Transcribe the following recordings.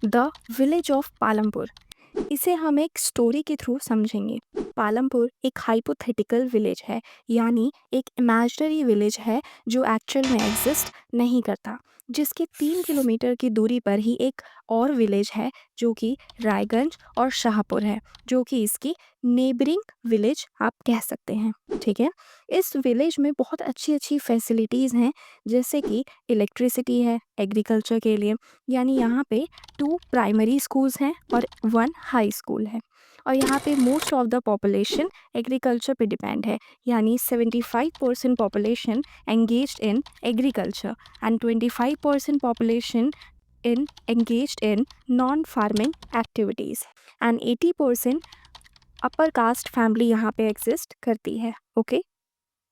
The village of Palampur. इसे हम एक स्टोरी के थ्रू समझेंगे। पालमपुर एक हाइपोथेटिकल विलेज है, यानी एक इमेजिनरी विलेज है जो एक्चुअल में एग्जिस्ट नहीं करता। जिसके 3 किलोमीटर की दूरी पर ही एक और विलेज है जो कि रायगंज और शाहपुर है, जो कि इसकी नेबरिंग विलेज आप कह सकते हैं। ठीक है, इस विलेज में बहुत अच्छी अच्छी फैसिलिटीज़ हैं, जैसे कि इलेक्ट्रिसिटी है एग्रीकल्चर के लिए, यानी यहाँ पे 2 प्राइमरी स्कूल्स हैं और 1 हाई स्कूल है। और यहाँ पे most of the population agriculture पे डिपेंड है, यानी 75% population engaged in agriculture and 25% population engaged in non-farming activities and 80% upper caste family यहाँ पे एग्जिस्ट करती है। ओके,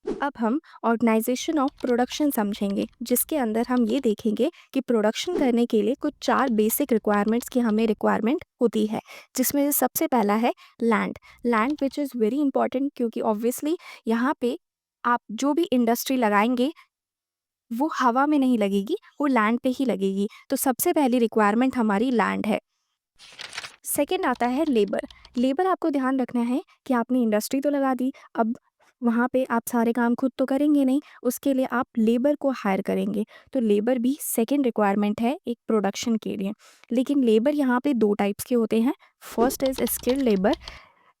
अब हम ऑर्गेनाइजेशन ऑफ प्रोडक्शन समझेंगे, जिसके अंदर हम ये देखेंगे कि प्रोडक्शन करने के लिए कुछ 4 बेसिक रिक्वायरमेंट्स की हमें रिक्वायरमेंट होती है, जिसमें से सबसे पहला है land. Land which is very important, क्योंकि ऑब्वियसली यहाँ पे आप जो भी इंडस्ट्री लगाएंगे वो हवा में नहीं लगेगी, वो लैंड पे ही लगेगी। तो सबसे पहली रिक्वायरमेंट हमारी लैंड है। सेकंड आता है लेबर। लेबर आपको ध्यान रखना है कि आपने इंडस्ट्री तो लगा दी, अब वहाँ पे आप सारे काम खुद तो करेंगे नहीं, उसके लिए आप लेबर को हायर करेंगे। तो लेबर भी सेकंड रिक्वायरमेंट है एक प्रोडक्शन के लिए। लेकिन लेबर यहाँ पे 2 टाइप्स के होते हैं। First is skilled labour,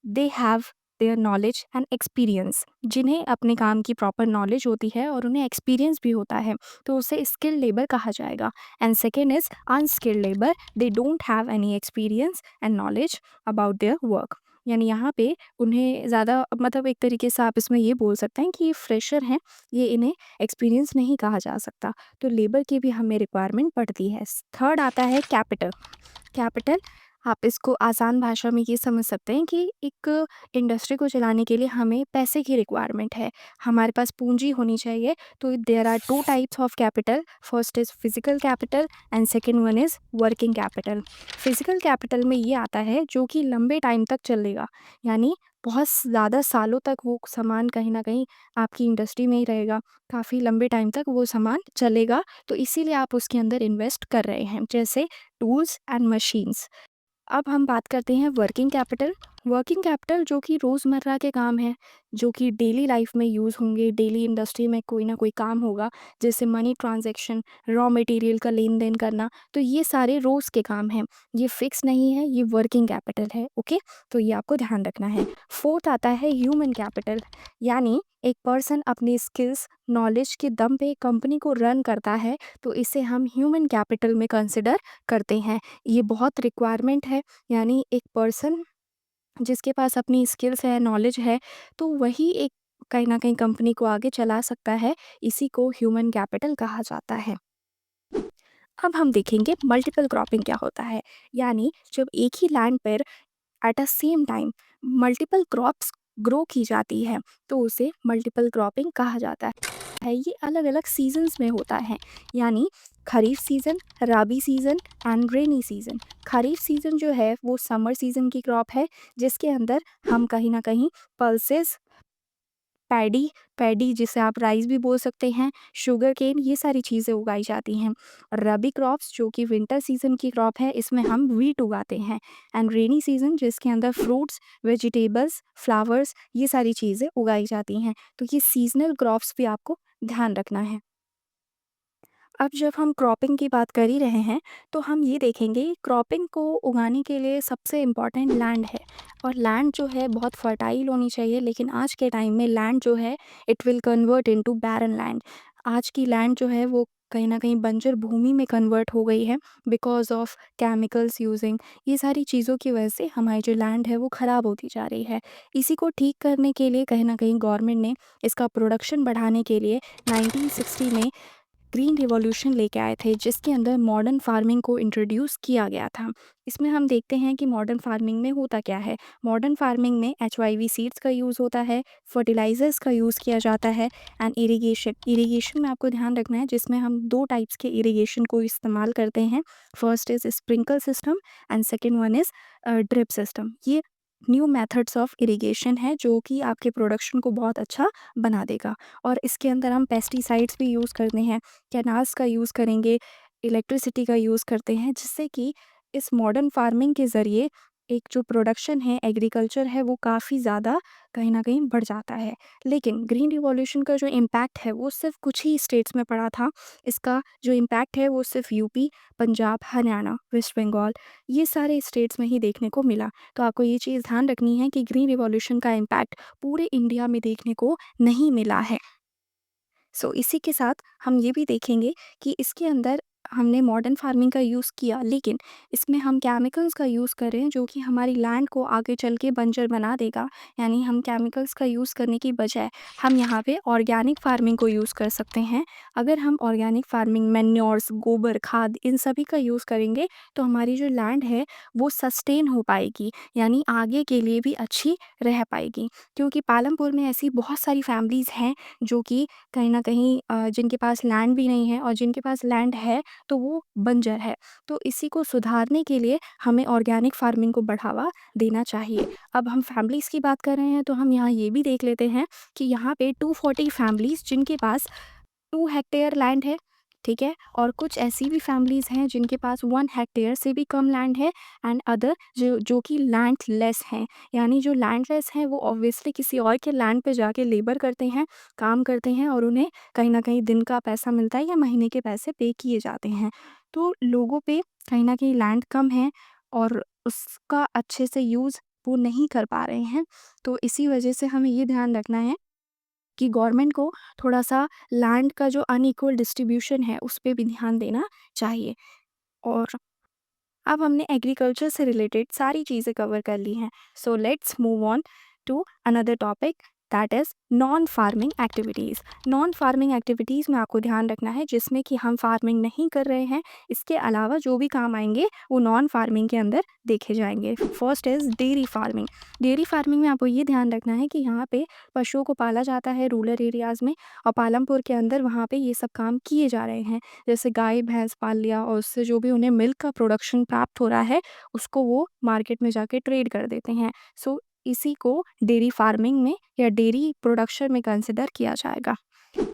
they have their knowledge and experience, जिन्हें अपने काम की प्रॉपर नॉलेज होती है और उन्हें एक्सपीरियंस भी होता है, तो उसे स्किल्ड लेबर कहा जाएगा। And second is unskilled labour, they don't have any experience and knowledge about their work, यानी यहाँ पे उन्हें ज़्यादा, मतलब एक तरीके से आप इसमें ये बोल सकते हैं कि ये फ्रेशर हैं, ये इन्हें एक्सपीरियंस नहीं कहा जा सकता। तो लेबर की भी हमें रिक्वायरमेंट पड़ती है। थर्ड आता है कैपिटल। कैपिटल, आप इसको आसान भाषा में ये समझ सकते हैं कि एक इंडस्ट्री को चलाने के लिए हमें पैसे की रिक्वायरमेंट है, हमारे पास पूंजी होनी चाहिए। तो there are 2 types of capital, first is physical capital and second one is working capital. Physical capital में ये आता है जो कि लंबे टाइम तक चलेगा, यानी बहुत ज़्यादा सालों तक वो सामान कहीं ना कहीं आपकी इंडस्ट्री में ही रहेगा, काफ़ी लंबे टाइम तक वो सामान चलेगा, तो इसीलिए आप उसके अंदर इन्वेस्ट कर रहे हैं, जैसे टूल्स एंड मशीन्स। अब हम बात करते हैं वर्किंग कैपिटल। वर्किंग कैपिटल जो कि रोज़मर्रा के काम हैं, जो कि डेली लाइफ में यूज़ होंगे, डेली इंडस्ट्री में कोई ना कोई काम होगा, जैसे मनी ट्रांजैक्शन, रॉ मटेरियल का लेन देन करना, तो ये सारे रोज़ के काम हैं, ये फिक्स नहीं है, ये वर्किंग कैपिटल है। ओके, तो ये आपको ध्यान रखना है। फोर्थ आता है ह्यूमन कैपिटल, यानी एक पर्सन अपनी स्किल्स नॉलेज के दम पे कंपनी को रन करता है, तो इसे हम ह्यूमन कैपिटल में कंसिडर करते हैं। ये बहुत रिक्वायरमेंट है, यानी एक पर्सन जिसके पास अपनी स्किल्स है, नॉलेज है, तो वही एक कहीं न कहीं कंपनी को आगे चला सकता है। इसी को ह्यूमन कैपिटल कहा जाता है। अब हम देखेंगे मल्टीपल क्रॉपिंग क्या होता है, यानी जब एक ही लैंड पर at a same time multiple crops grow की जाती है, तो उसे मल्टीपल क्रॉपिंग कहा जाता है। ये अलग अलग सीजन्स में होता है, यानी kharif season, rabi season and rainy season. Kharif season जो है वो समर सीज़न की क्रॉप है, जिसके अंदर हम कहीं ना कहीं पल्सेस, पैडी, पैडी जिसे आप राइस भी बोल सकते हैं, शुगर केन, ये सारी चीज़ें उगाई जाती हैं। और रबी क्रॉप्स जो कि विंटर सीजन की क्रॉप है, इसमें हम वीट उगाते हैं। एंड रेनी सीजन जिसके अंदर फ्रूट्स, वेजिटेबल्स, फ्लावर्स, ये सारी चीज़ें उगाई जाती हैं। तो ये सीजनल क्रॉप्स भी आपको ध्यान रखना है। अब जब हम क्रॉपिंग की बात कर ही रहे हैं, तो हम ये देखेंगे क्रॉपिंग को उगाने के लिए सबसे इम्पॉर्टेंट लैंड है। और लैंड जो है बहुत फर्टाइल होनी चाहिए, लेकिन आज के टाइम में लैंड जो है it will convert into barren land. आज की लैंड जो है वो कहीं ना कहीं बंजर भूमि में कन्वर्ट हो गई है, बिकॉज ऑफ केमिकल्स यूजिंग, ये सारी चीज़ों की वजह से हमारी जो लैंड है वो ख़राब होती जा रही है। इसी को ठीक करने के लिए कहीं ना कहीं गवर्नमेंट ने इसका प्रोडक्शन बढ़ाने के लिए 1960 में ग्रीन रिवॉल्यूशन लेके आए थे, जिसके अंदर मॉडर्न फार्मिंग को इंट्रोड्यूस किया गया था। इसमें हम देखते हैं कि मॉडर्न फार्मिंग में होता क्या है। मॉडर्न फार्मिंग में HYV सीड्स का यूज़ होता है, फर्टिलाइजर्स का यूज़ किया जाता है एंड इरिगेशन। इरिगेशन में आपको ध्यान रखना है, जिसमें हम 2 टाइप्स के इरिगेशन को इस्तेमाल करते हैं। First is sprinkle system and second one is drip system. ये न्यू मेथड्स ऑफ इरिगेशन है जो कि आपके प्रोडक्शन को बहुत अच्छा बना देगा। और इसके अंदर हम पेस्टिसाइड्स भी यूज़ करते हैं, कैनाल्स का यूज़ करेंगे, इलेक्ट्रिसिटी का यूज़ करते हैं, जिससे कि इस मॉडर्न फार्मिंग के ज़रिए एक जो प्रोडक्शन है, एग्रीकल्चर है, वो काफ़ी ज़्यादा कहीं न कहीं बढ़ जाता है। लेकिन ग्रीन रिवॉल्यूशन का जो इम्पैक्ट है वो सिर्फ़ कुछ ही स्टेट्स में पड़ा था। इसका जो इम्पैक्ट है वो सिर्फ़ यूपी, पंजाब, हरियाणा, वेस्ट बंगाल ये सारे स्टेट्स में ही देखने को मिला। तो आपको ये चीज़ ध्यान रखनी है कि ग्रीन रिवॉल्यूशन का इम्पैक्ट पूरे इंडिया में देखने को नहीं मिला है। इसी के साथ हम ये भी देखेंगे कि इसके अंदर हमने मॉडर्न फार्मिंग का यूज़ किया, लेकिन इसमें हम केमिकल्स का यूज़ कर रहे हैं जो कि हमारी लैंड को आगे चल के बंजर बना देगा। यानी हम केमिकल्स का यूज़ करने की बजाय हम यहाँ पे ऑर्गेनिक फार्मिंग को यूज़ कर सकते हैं। अगर हम ऑर्गेनिक फार्मिंग, मैन्योर्स, गोबर खाद इन सभी का यूज़ करेंगे तो हमारी जो लैंड है वो सस्टेन हो पाएगी, यानी आगे के लिए भी अच्छी रह पाएगी। क्योंकि पालमपुर में ऐसी बहुत सारी फैमिलीज़ हैं जो कि कहीं न कहीं जिनके पास लैंड भी नहीं है, और जिनके पास लैंड है तो वो बंजर है। तो इसी को सुधारने के लिए हमें ऑर्गेनिक फार्मिंग को बढ़ावा देना चाहिए। अब हम फैमिलीज़ की बात कर रहे हैं तो हम यहाँ ये भी देख लेते हैं कि यहाँ पे 240 फैमिलीज़ जिनके पास 2 हेक्टेयर लैंड है, ठीक है? और कुछ ऐसी भी फैमिलीज़ हैं जिनके पास 1 हेक्टेयर से भी कम लैंड है, एंड अदर जो कि लैंडलेस हैं। यानी जो लैंडलेस हैं वो ऑब्वियसली किसी और के लैंड पे जाके लेबर करते हैं, काम करते हैं, और उन्हें कहीं न कहीं दिन का पैसा मिलता है या महीने के पैसे पे किए जाते हैं। तो लोगों पे कहीं न कहीं लैंड कम है और उसका अच्छे से यूज़ वो नहीं कर पा रहे हैं। तो इसी वजह से हमें ये ध्यान रखना है कि गवर्नमेंट को थोड़ा-सा लैंड का जो अनइक्वल डिस्ट्रीब्यूशन है, उस पे भी ध्यान देना चाहिए। और अब हमने एग्रीकल्चर से रिलेटेड सारी चीज़ें कवर कर ली हैं। So let's move on to another topic, that is non farming activities. Non farming activities में आपको ध्यान रखना है जिसमें कि हम फार्मिंग नहीं कर रहे हैं, इसके अलावा जो भी काम आएंगे वो नॉन फार्मिंग के अंदर देखे जाएंगे। First is dairy farming. Dairy farming में आपको ये ध्यान रखना है कि यहाँ पे पशुओं को पाला जाता है रूरल एरियाज़ में, और पालमपुर के अंदर वहाँ पे ये सब काम किए जा रहे हैं। जैसे गाय भैंस पाल लिया और उससे जो भी उन्हें मिल्क का प्रोडक्शन प्राप्त हो रहा है उसको वो मार्केट में जाके ट्रेड कर देते हैं। सो इसी को डेयरी फार्मिंग में या डेयरी प्रोडक्शन में कंसिडर किया जाएगा।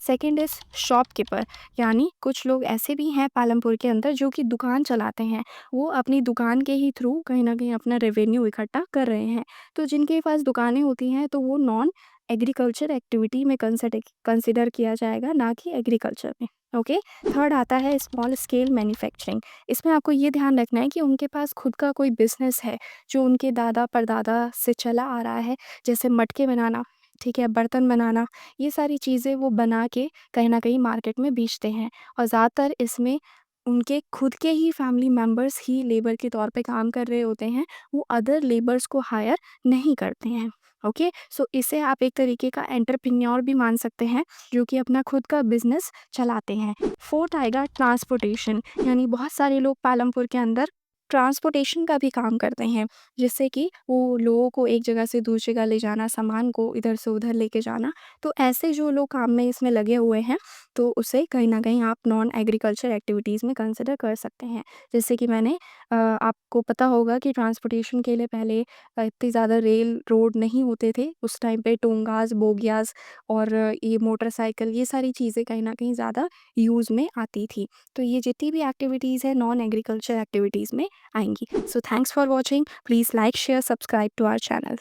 Second is shopkeeper. यानी कुछ लोग ऐसे भी हैं पालमपुर के अंदर जो कि दुकान चलाते हैं। वो अपनी दुकान के ही थ्रू कहीं न कहीं अपना रेवेन्यू इकट्ठा कर रहे हैं। तो जिनके पास दुकानें होती हैं तो वो नॉन एग्रीकल्चर एक्टिविटी में कंसिडर किया जाएगा, ना कि एग्रीकल्चर में। ओके। थर्ड आता है स्मॉल स्केल मैन्युफैक्चरिंग। इसमें आपको ये ध्यान रखना है कि उनके पास खुद का कोई बिज़नेस है जो उनके दादा परदादा से चला आ रहा है, जैसे मटके बनाना, ठीक है, बर्तन बनाना, ये सारी चीज़ें वो बना के कहीं न कहीं मार्केट में बेचते हैं। और ज़्यादातर इसमें उनके खुद के ही फैमिली मेंबर्स ही लेबर के तौर पे काम कर रहे होते हैं, वो अदर लेबर्स को हायर नहीं करते हैं। ओके, सो इसे आप एक तरीके का एंटरप्रेन्योर भी मान सकते हैं जो कि अपना खुद का बिजनेस चलाते हैं। फोर्थ आएगा ट्रांसपोर्टेशन। यानी बहुत सारे लोग पालमपुर के अंदर ट्रांसपोर्टेशन का भी काम करते हैं, जिससे कि वो लोगों को एक जगह से दूसरी जगह ले जाना, सामान को इधर से उधर लेके जाना। तो ऐसे जो लोग काम में इसमें लगे हुए हैं तो उसे कहीं न कहीं आप नॉन एग्रीकल्चर एक्टिविटीज़ में कंसिडर कर सकते हैं। जैसे कि मैंने आपको पता होगा कि ट्रांसपोर्टेशन के लिए पहले इतनी ज़्यादा रेल रोड नहीं होते थे। उस टाइम पे टोंगास, बोगियाज़ और ये मोटरसाइकिल, ये सारी चीज़ें कहीं न कहीं ज़्यादा यूज़ में आती थी। तो ये जितनी भी एक्टिविटीज़ है नॉन एग्रीकल्चर एक्टिविटीज़ में आएँगी। So thanks for watching. Please like, share, subscribe to our channel.